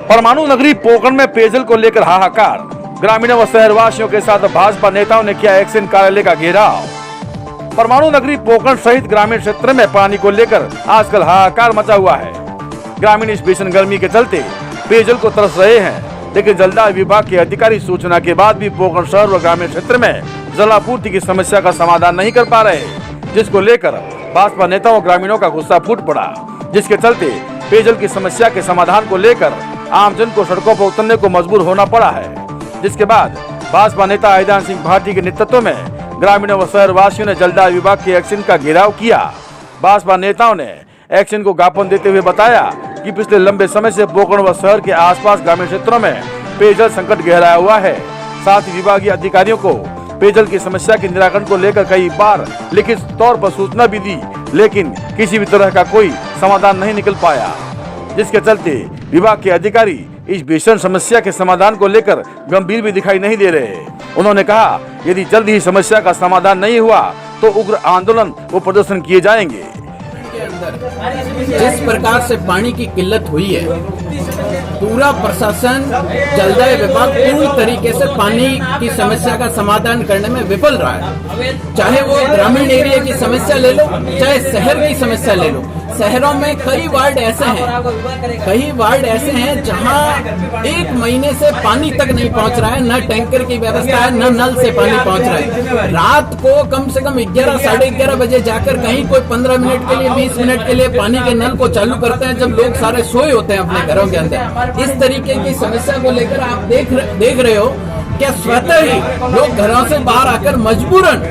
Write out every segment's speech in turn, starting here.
परमाणु नगरी पोकरण में पेयजल को लेकर हाहाकार। ग्रामीणों व शहरवासियों के साथ भाजपा नेताओं ने किया एक्शन कार्यालय का घेराव। परमाणु नगरी पोकरण सहित ग्रामीण क्षेत्र में पानी को लेकर आजकल हाहाकार मचा हुआ है। ग्रामीण इस भीषण गर्मी के चलते पेयजल को तरस रहे हैं, लेकिन जलदाय विभाग के अधिकारी सूचना के बाद भी पोकरण शहर व ग्रामीण क्षेत्र में जलापूर्ति की समस्या का समाधान नहीं कर पा रहे, जिसको लेकर भाजपा नेताओं ग्रामीणों का गुस्सा फूट पड़ा, जिसके चलते पेयजल की समस्या के समाधान को लेकर आमजन को सड़कों पर उतरने को मजबूर होना पड़ा है। जिसके बाद भाजपा नेता आईदान सिंह भाटी के नेतृत्व में ग्रामीणों व शहरवासियों ने जलदाय विभाग के एक्शन का घेराव किया। भाजपा नेताओं ने एक्शन को ज्ञापन देते हुए बताया कि पिछले लंबे समय से पोकरण व शहर के आसपास ग्रामीण क्षेत्रों में पेयजल संकट गहराया हुआ है। साथ ही विभागीय अधिकारियों को पेयजल की समस्या के निराकरण को लेकर कई बार लिखित तौर पर सूचना भी दी, लेकिन किसी भी तरह का कोई समाधान नहीं निकल पाया, जिसके चलते विभाग के अधिकारी इस भीषण समस्या के समाधान को लेकर गंभीर भी दिखाई नहीं दे रहे। उन्होंने कहा, यदि जल्द ही समस्या का समाधान नहीं हुआ तो उग्र आंदोलन व प्रदर्शन किए जाएंगे। जिस प्रकार से पानी की किल्लत हुई है, पूरा प्रशासन जलदाय विभाग पूरी तरीके से पानी की समस्या का समाधान करने में विफल रहा है। चाहे वो ग्रामीण एरिया की समस्या ले लो, चाहे शहर की समस्या ले लो। शहरों में कई वार्ड ऐसे हैं जहां 1 महीने से पानी तक नहीं पहुंच रहा है, न टैंकर की व्यवस्था है, न नल से पानी पहुंच रहा है। रात को कम से कम 11 साढ़े 11 बजे जाकर कहीं कोई 15 मिनट के लिए 20 मिनट के लिए पानी के नल को चालू करते हैं, जब लोग सारे सोए होते हैं अपने घरों के अंदर। इस तरीके की समस्या को लेकर आप देख रहे हो क्या स्वतः ही लोग घरों से बाहर आकर मजबूरन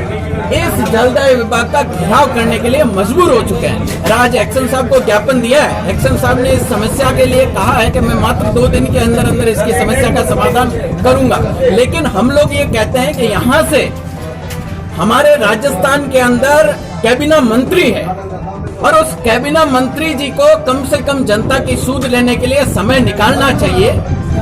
इस जलदाय विभाग का घेराव करने के लिए मजबूर हो चुके हैं। आज एक्शन साहब को ज्ञापन दिया है। एक्शन साहब ने इस समस्या के लिए कहा है कि मैं मात्र 2 दिन के अंदर अंदर इसकी समस्या का समाधान करूंगा, लेकिन हम लोग ये कहते हैं कि यहाँ से हमारे राजस्थान के अंदर कैबिनेट मंत्री है और उस कैबिनेट मंत्री जी को कम से कम जनता की सूझ लेने के लिए समय निकालना चाहिए।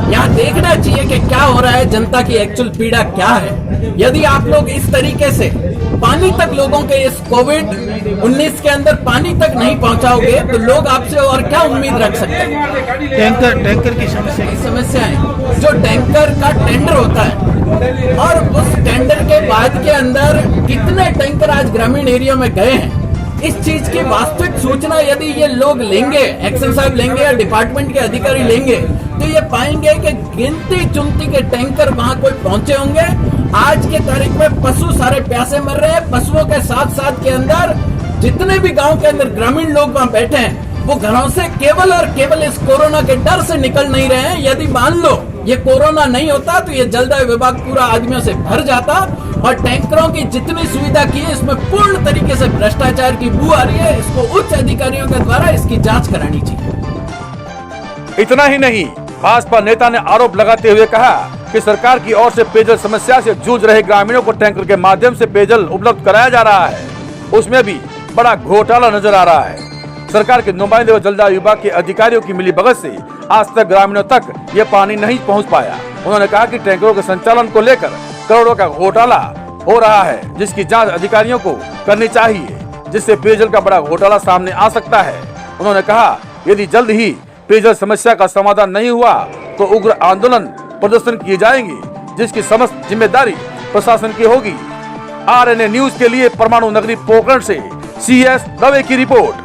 यहाँ देखना चाहिए कि क्या हो रहा है, जनता की एक्चुअल पीड़ा क्या है। यदि आप लोग इस तरीके से पानी तक लोगों के इस कोविड-19 के अंदर पानी तक नहीं पहुंचाओगे तो लोग आपसे और क्या उम्मीद रख सकते हैं। टैंकर की समस्या है। जो टैंकर का टेंडर होता है और उस टेंडर के बाद के अंदर कितने टैंकर आज ग्रामीण एरिया में गए हैं, इस चीज की वास्तविक सूचना यदि ये लोग लेंगे, एक्शन साहब लेंगे या डिपार्टमेंट के अधिकारी लेंगे, तो ये पाएंगे कि गिनती चुनती के टैंकर वहां कोई पहुंचे होंगे। आज के तारीख में पशु सारे प्यासे मर रहे हैं। पशुओं के साथ साथ के अंदर जितने भी गांव के अंदर ग्रामीण लोग वहां बैठे हैं, वो घरों से केवल और केवल इस कोरोना के डर से निकल नहीं रहे हैं। यदि मान लो ये कोरोना नहीं होता तो ये जलदाय विभाग पूरा आदमियों से भर जाता और टैंकरों की जितनी सुविधा की है इसमें पूर्ण तरीके से भ्रष्टाचार की बू आ रही है। इसको उच्च अधिकारियों के द्वारा इसकी जांच करानी चाहिए। इतना ही नहीं, भाजपा नेता ने आरोप लगाते हुए कहा कि सरकार की ओर से पेयजल समस्या से जूझ रहे ग्रामीणों को टैंकर के माध्यम से पेयजल उपलब्ध कराया जा रहा है, उसमें भी बड़ा घोटाला नजर आ रहा है। सरकार के नुमाइंदे व जलदाय विभाग के अधिकारियों की मिलीभगत से आज तक ग्रामीणों तक ये पानी नहीं पहुंच पाया। उन्होंने कहा कि टैंकरों के संचालन को लेकर करोड़ों का घोटाला हो रहा है, जिसकी जांच अधिकारियों को करनी चाहिए, जिससे पेयजल का बड़ा घोटाला सामने आ सकता है। उन्होंने कहा, यदि जल्द ही पेयजल समस्या का समाधान नहीं हुआ तो उग्र आंदोलन प्रदर्शन किए जाएंगे, जिसकी समस्त जिम्मेदारी प्रशासन की होगी। RNA न्यूज के लिए परमाणु नगरी पोकरण से CS दवे की रिपोर्ट।